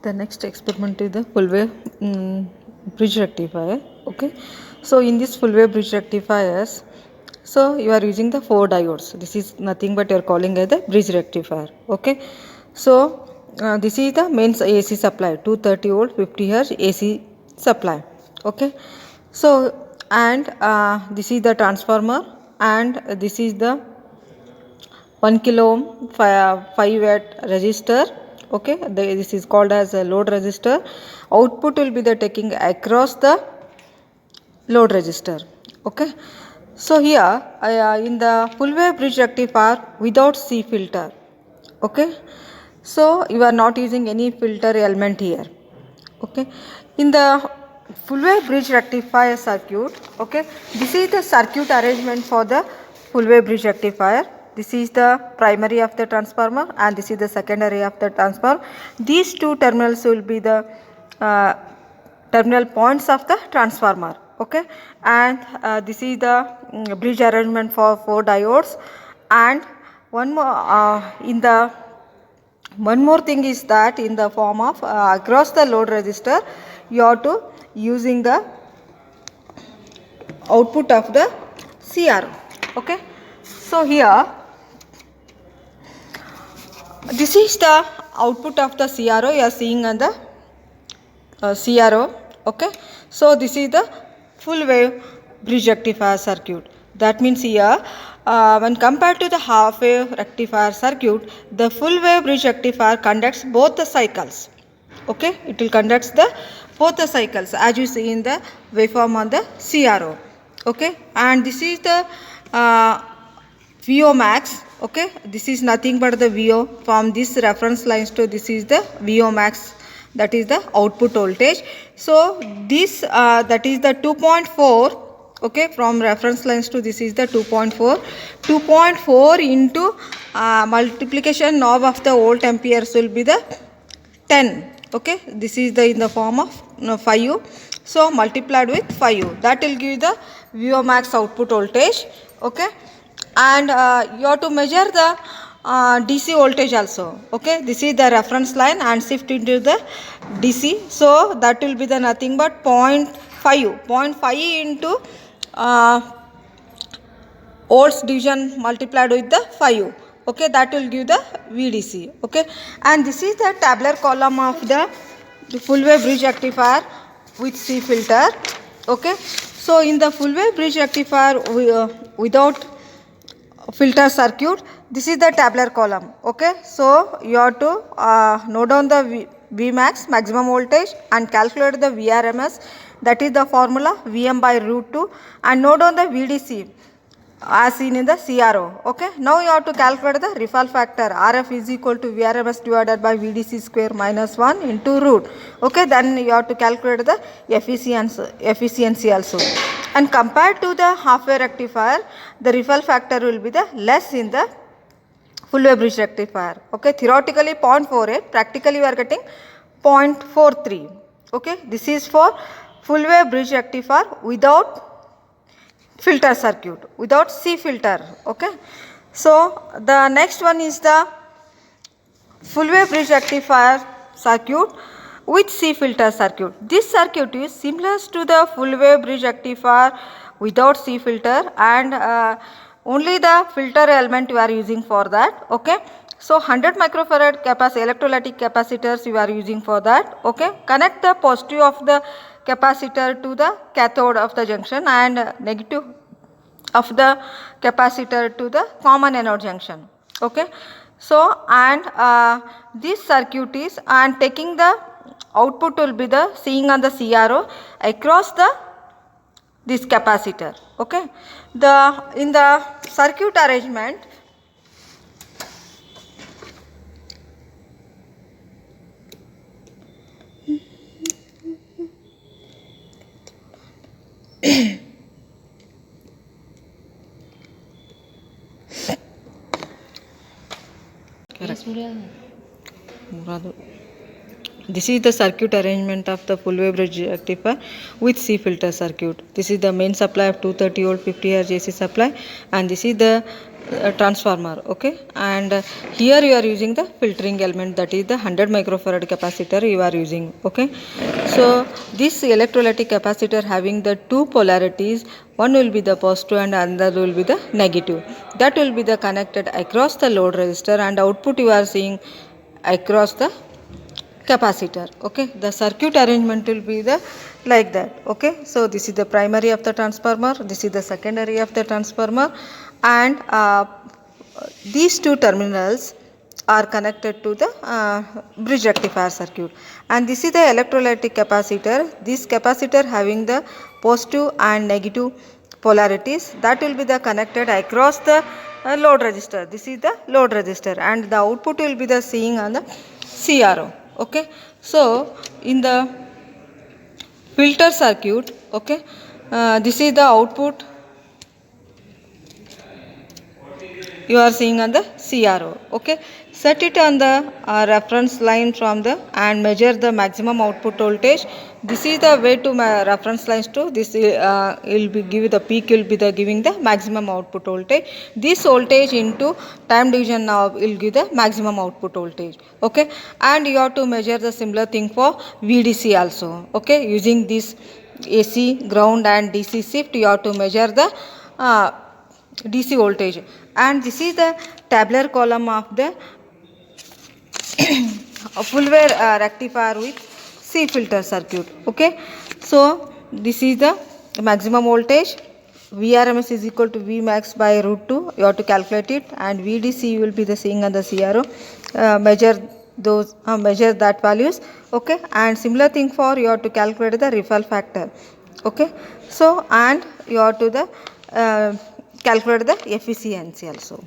The next experiment is the full wave bridge rectifier. Okay, so in this full wave bridge rectifiers, so you are using the 4 diodes. This is nothing but you are calling as the bridge rectifier. Okay, so this is the main AC supply, 230 volt 50 hertz AC supply. Okay, so and this is the transformer, and this is the 1 kilo ohm 5 watt resistor. Okay, this is called as a load resistor. Output will be the taking across the load resistor. Okay, so here in the full wave bridge rectifier without C filter. Okay, so you are not using any filter element here. Okay, in the full wave bridge rectifier circuit, okay, this is the circuit arrangement for the full wave bridge rectifier. This is the primary of the transformer and this is the secondary of the transformer. These two terminals will be the terminal points of the transformer. Okay, and this is the bridge arrangement for 4 diodes, and one more thing is that in the form of across the load resistor you are to using the output of the CRO. Okay, so here this is the output of the CRO you are seeing on the CRO. Okay, so this is the full wave bridge rectifier circuit. That means here when compared to the half wave rectifier circuit, the full wave bridge rectifier conducts both the cycles. Okay, it will conduct both the cycles as you see in the waveform on the CRO. Okay, and this is the VO max. Okay, this is nothing but the VO from this reference lines to this is the VO max, that is the output voltage. So this that is the 2.4. okay, from reference lines to this is the 2.4 into multiplication knob of the volt amperes will be the 10. Okay, this is the in the form of 5u, so multiplied with 5u, that will give the VO max output voltage. Okay, and you have to measure the DC voltage also. Okay, this is the reference line and shift into the DC, so that will be the nothing but 0.5 into volts division multiplied with the 5u. Okay, that will give the VDC. Okay, and this is the tabular column of the full wave bridge rectifier with C filter. Okay, so in the full wave bridge rectifier without filter circuit, this is the tabular column. Okay, so you have to note down the Vmax maximum voltage and calculate the Vrms, that is the formula Vm by root 2, and note down the VDC as seen in the CRO. Okay, now you have to calculate the riffle factor. Rf is equal to Vrms divided by VDC square minus 1 into root. Okay, then you have to calculate the efficiency also. And compared to the half wave rectifier, the riffle factor will be the less in the full wave bridge rectifier. Okay, theoretically 0.48, practically we are getting 0.43. Okay, this is for full wave bridge rectifier without filter circuit, without C filter. Okay, so the next one is the full wave bridge rectifier circuit with C filter circuit. This circuit is similar to the full wave bridge rectifier without C filter, and only the filter element you are using for that. Okay, so 100 microfarad electrolytic capacitors you are using for that. Okay, connect the positive of the capacitor to the cathode of the junction and negative of the capacitor to the common anode junction. Okay, so and this circuit is, and taking the output will be the seeing on the CRO across the this capacitor. Okay, the in the circuit arrangement this is the circuit arrangement of the full wave bridge rectifier with C filter circuit. This is the main supply of 230 volt 50 Hz AC supply, and this is the transformer, okay, and here you are using the filtering element, that is the 100 microfarad capacitor you are using, okay. So this electrolytic capacitor having the two polarities, one will be the positive and another will be the negative, that will be the connected across the load resistor, and output you are seeing across the capacitor, okay. The circuit arrangement will be the like that, okay. So this is the primary of the transformer, this is the secondary of the transformer, and these two terminals are connected to the bridge rectifier circuit, and this is the electrolytic capacitor. This capacitor having the positive and negative polarities, that will be the connected across the load resistor. This is the load resistor, and the output will be the seeing on the CRO, okay. So in the filter circuit, okay, this is the output you are seeing on the CRO, okay. Set it on the reference line from the and measure the maximum output voltage. This is the way to reference lines to this will be give the peak will be the giving the maximum output voltage. This voltage into time division now will give the maximum output voltage, okay. And you have to measure the similar thing for VDC also, okay. Using this AC, ground and DC shift, you have to measure the DC voltage, and this is the tabular column of the full wave rectifier with C filter circuit, okay. So this is the maximum voltage. Vrms is equal to Vmax by root 2, you have to calculate it, and VDC will be the seeing on the CRO, measure those measure that values, okay. And similar thing for you have to calculate the riffle factor, okay. So and you have to the calculate the efficiency also.